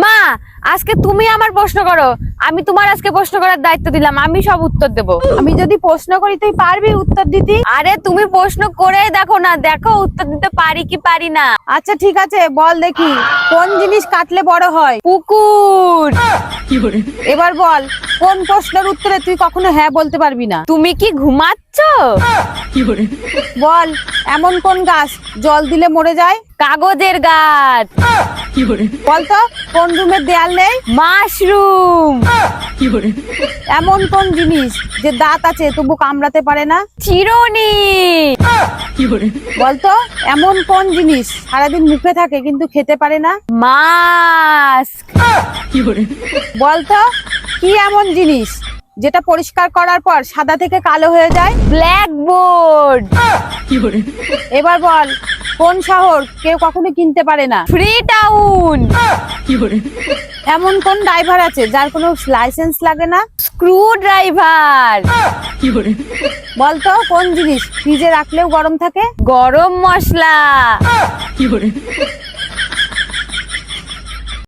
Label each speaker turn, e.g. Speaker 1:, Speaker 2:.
Speaker 1: মা, আজকে তুমি আমার প্রশ্ন করো। আমি তোমার আজকে প্রশ্ন করার দায়িত্ব দিলাম, আমি সব উত্তর দেব।
Speaker 2: আমি যদি প্রশ্ন করি তুই পারবি উত্তর দিতে?
Speaker 1: আরে তুমি প্রশ্ন করে দেখো না, দেখো উত্তর দিতে পারি কি পারি না।
Speaker 2: আচ্ছা ঠিক আছে, বল দেখি কোন জিনিস কাটলে বড় হয়?
Speaker 1: পুকুর।
Speaker 2: এবার বল কোন প্রশ্নের উত্তরে তুই কখনো হ্যাঁ বলতে পারবি না?
Speaker 1: তুমি কি ঘুমাচ্ছ?
Speaker 2: বল এমন কোন গাছ জল দিলে মরে যায়?
Speaker 1: কাগজের গাছ।
Speaker 2: বলতো কোন রুমের দেয়াল নেই?
Speaker 1: মাশরুম।
Speaker 2: এমন কোন জিনিস যে দাঁত আছে তবু কামড়াতে পারে না?
Speaker 1: চিরুনি।
Speaker 2: বলতো এমন কোন জিনিস সারাদিন মুখে থাকে কিন্তু খেতে পারে না?
Speaker 1: মাস্ক।
Speaker 2: বলতো কি এমন জিনিস যেটা পরিষ্কার করার পর সাদা থেকে কালো হয়ে যায়?
Speaker 1: ব্ল্যাকবোর্ড।
Speaker 2: এবার বল কোন শহর কেউ কখনো কিনতে পারে না?
Speaker 1: Free town.
Speaker 2: এমন কোন ড্রাইভার আছে যার কোনো লাইসেন্স লাগে না?
Speaker 1: Screw driver.
Speaker 2: বলতো কোন জিনিস ফ্রিজে রাখলেও গরম থাকে?
Speaker 1: গরম মশলা।